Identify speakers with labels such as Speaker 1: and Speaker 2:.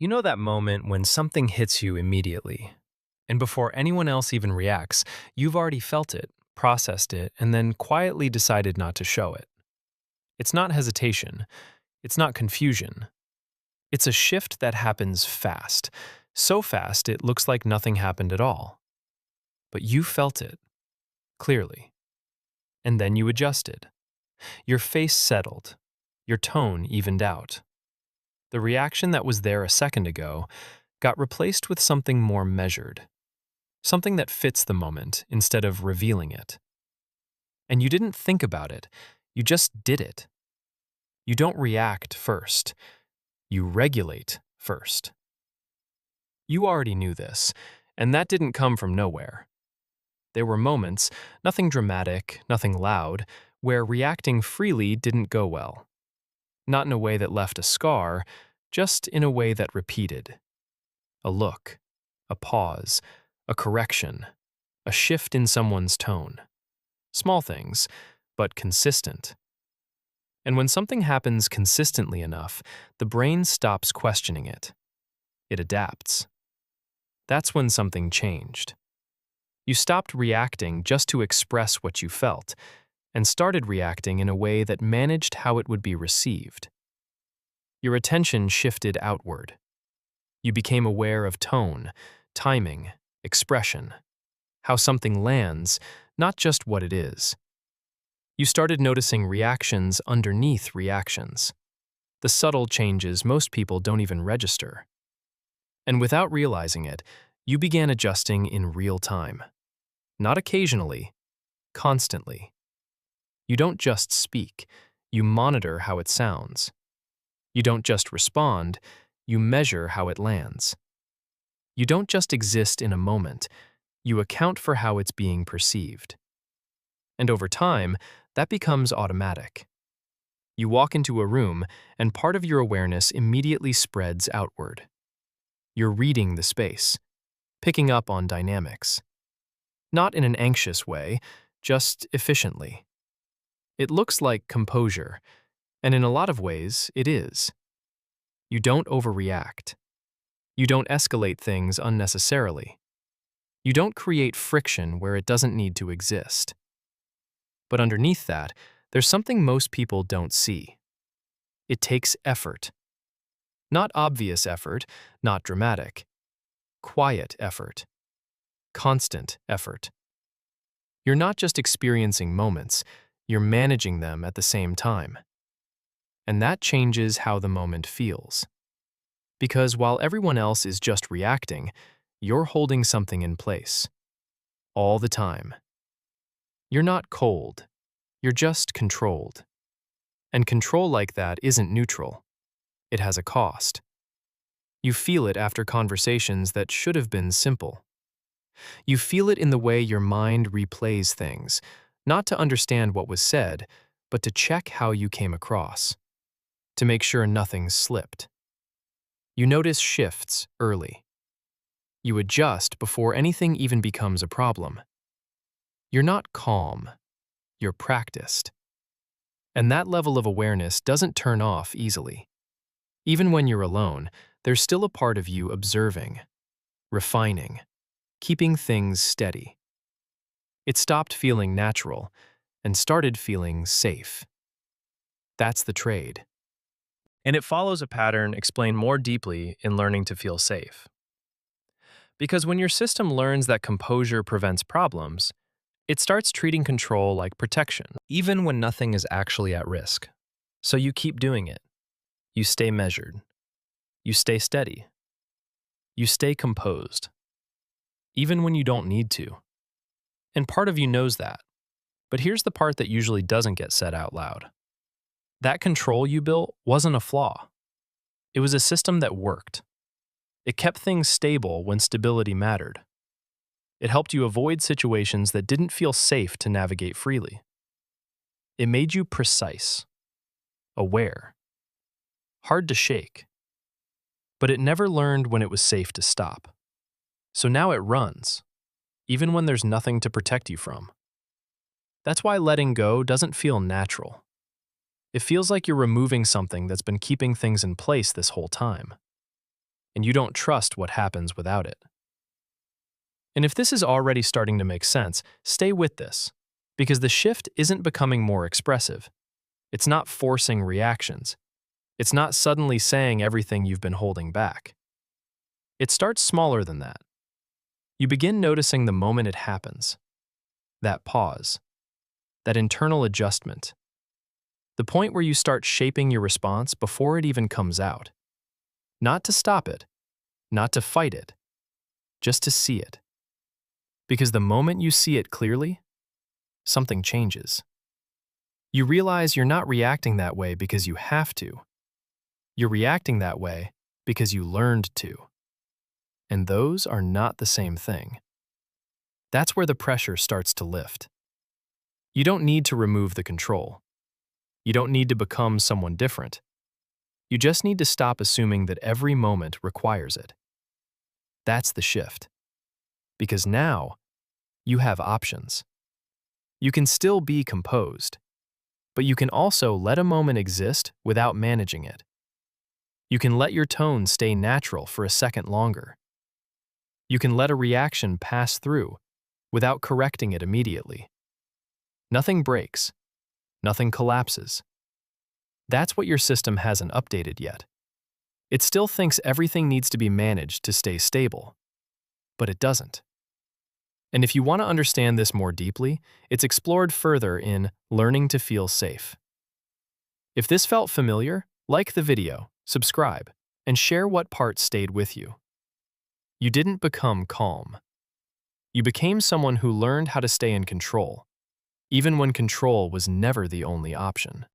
Speaker 1: You know that moment when something hits you immediately, and before anyone else even reacts, you've already felt it, processed it, and then quietly decided not to show it. It's not hesitation, it's not confusion. It's a shift that happens fast, so fast it looks like nothing happened at all. But you felt it, clearly, and then you adjusted. Your face settled, your tone evened out. The reaction that was there a second ago got replaced with something more measured, something that fits the moment instead of revealing it. And you didn't think about it, you just did it. You don't react first, you regulate first. You already knew this, and that didn't come from nowhere. There were moments, nothing dramatic, nothing loud, where reacting freely didn't go well. Not in a way that left a scar, just in a way that repeated. A look, a pause, a correction, a shift in someone's tone. Small things, but consistent. And when something happens consistently enough, the brain stops questioning it. It adapts. That's when something changed. You stopped reacting just to express what you felt, and started reacting in a way that managed how it would be received. Your attention shifted outward. You became aware of tone, timing, expression, how something lands, not just what it is. You started noticing reactions underneath reactions, the subtle changes most people don't even register. And without realizing it, you began adjusting in real time. Not occasionally, constantly. You don't just speak, you monitor how it sounds. You don't just respond, you measure how it lands. You don't just exist in a moment, you account for how it's being perceived. And over time, that becomes automatic. You walk into a room, and part of your awareness immediately spreads outward. You're reading the space, picking up on dynamics. Not in an anxious way, just efficiently. It looks like composure, and in a lot of ways, it is. You don't overreact. You don't escalate things unnecessarily. You don't create friction where it doesn't need to exist. But underneath that, there's something most people don't see. It takes effort. Not obvious effort, not dramatic. Quiet effort. Constant effort. You're not just experiencing moments, you're managing them at the same time. And that changes how the moment feels. Because while everyone else is just reacting, you're holding something in place. All the time. You're not cold. You're just controlled. And control like that isn't neutral. It has a cost. You feel it after conversations that should have been simple. You feel it in the way your mind replays things, not to understand what was said, but to check how you came across, to make sure nothing slipped. You notice shifts early. You adjust before anything even becomes a problem. You're not calm, you're practiced. And that level of awareness doesn't turn off easily. Even when you're alone, there's still a part of you observing, refining, keeping things steady. It stopped feeling natural and started feeling safe. That's the trade. And it follows a pattern explained more deeply in learning to feel safe. Because when your system learns that composure prevents problems, it starts treating control like protection, even when nothing is actually at risk. So you keep doing it. You stay measured. You stay steady. You stay composed. Even when you don't need to. And part of you knows that. But here's the part that usually doesn't get said out loud. That control you built wasn't a flaw. It was a system that worked. It kept things stable when stability mattered. It helped you avoid situations that didn't feel safe to navigate freely. It made you precise, aware, hard to shake. But it never learned when it was safe to stop. So now it runs, even when there's nothing to protect you from. That's why letting go doesn't feel natural. It feels like you're removing something that's been keeping things in place this whole time. and you don't trust what happens without it. And if this is already starting to make sense, stay with this, because the shift isn't becoming more expressive. It's not forcing reactions. It's not suddenly saying everything you've been holding back. It starts smaller than that. You begin noticing the moment it happens, that pause, that internal adjustment, the point where you start shaping your response before it even comes out. Not to stop it, not to fight it, just to see it. Because the moment you see it clearly, something changes. You realize you're not reacting that way because you have to. You're reacting that way because you learned to. And those are not the same thing. That's where the pressure starts to lift. You don't need to remove the control. You don't need to become someone different. You just need to stop assuming that every moment requires it. That's the shift. Because now, you have options. You can still be composed, but you can also let a moment exist without managing it. You can let your tone stay natural for a second longer. You can let a reaction pass through without correcting it immediately. Nothing breaks. Nothing collapses. That's what your system hasn't updated yet. It still thinks everything needs to be managed to stay stable, but it doesn't. And if you want to understand this more deeply, it's explored further in Learning to Feel Safe. If this felt familiar, like the video, subscribe, and share what part stayed with you. You didn't become calm. You became someone who learned how to stay in control, even when control was never the only option.